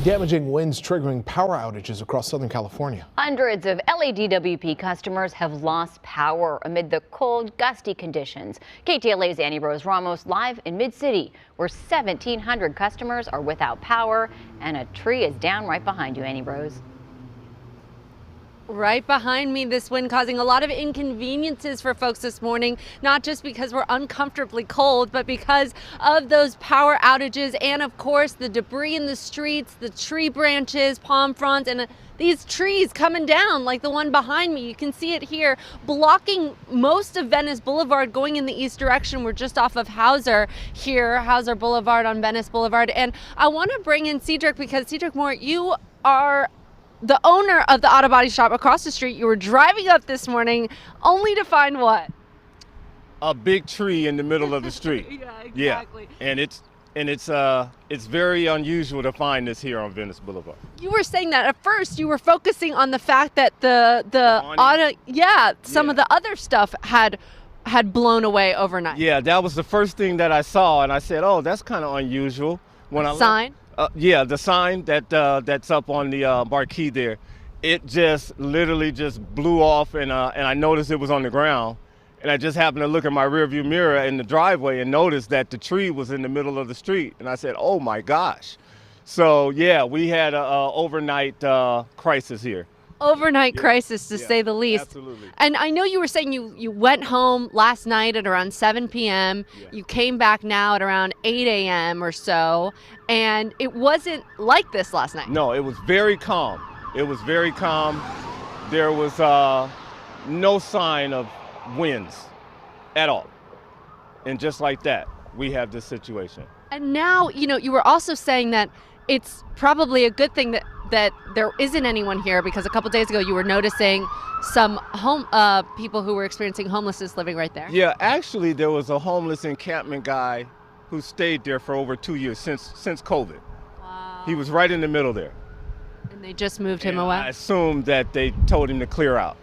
Damaging winds triggering power outages across Southern California. Hundreds of LADWP customers have lost power amid the cold, gusty conditions. KTLA's Annie Rose Ramos live in Mid-City, where 1,700 customers are without power and a tree is down right behind you, Annie Rose. Right behind me, this wind causing a lot of inconveniences for folks this morning, not just because we're uncomfortably cold, but because of those power outages and, of course, the debris in the streets, the tree branches, palm fronds, and these trees coming down like the one behind me. You can see it here, blocking most of Venice Boulevard going in the east direction. We're just off of Hauser here, Hauser Boulevard on Venice Boulevard. And I want to bring in Cedric because, Cedric Moore, you are the owner of the auto body shop across the street. You were driving up this morning only to find what? A big tree in the middle of the street. Yeah, exactly. Yeah. It's very unusual to find this here on Venice Boulevard. You were saying that at first you were focusing on the fact that some of the other stuff had blown away overnight. Yeah, that was the first thing that I saw, and I said, "Oh, that's kind of unusual." Sign? Yeah, the sign that's up on the marquee there, it just literally just blew off, and I noticed it was on the ground, and I just happened to look at my rearview mirror in the driveway and noticed that the tree was in the middle of the street, and I said, "Oh my gosh!" So yeah, we had a overnight crisis here. Overnight crisis, to say the least. Absolutely. And I know you were saying you went home last night at around 7 p.m. Yeah. You came back now at around 8 a.m. or so, and it wasn't like this last night. No, it was very calm. It was very calm. There was no sign of winds at all. And just like that, we have this situation. And now, you were also saying that it's probably a good thing that there isn't anyone here, because a couple days ago you were noticing some people who were experiencing homelessness living right there. Yeah, actually there was a homeless encampment guy who stayed there for over 2 years since COVID. Wow. He was right in the middle there. And they just moved him And away? I assumed that they told him to clear out.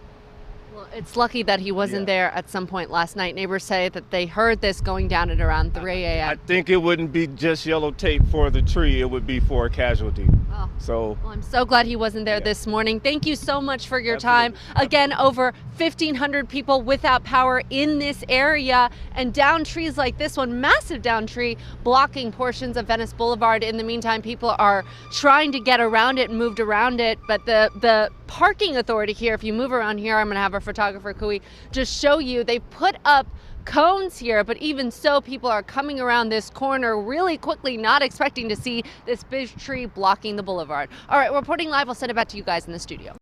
Well, it's lucky that he wasn't there at some point last night. Neighbors say that they heard this going down at around 3 a.m. I think it wouldn't be just yellow tape for the tree, it would be for a casualty. Oh. So, Well, I'm so glad he wasn't there this morning. Thank you so much for your Absolutely. time. Again, over 1,500 people without power in this area, and down trees like this one, massive down tree, blocking portions of Venice Boulevard. In the meantime, people are trying to get around it and moved around it, but the parking authority here, if you move around here, I'm going to have our photographer, Kui, just show you, they put up cones here, but even so, people are coming around this corner really quickly, not expecting to see this big tree blocking the boulevard. All right, reporting live. I'll send it back to you guys in the studio.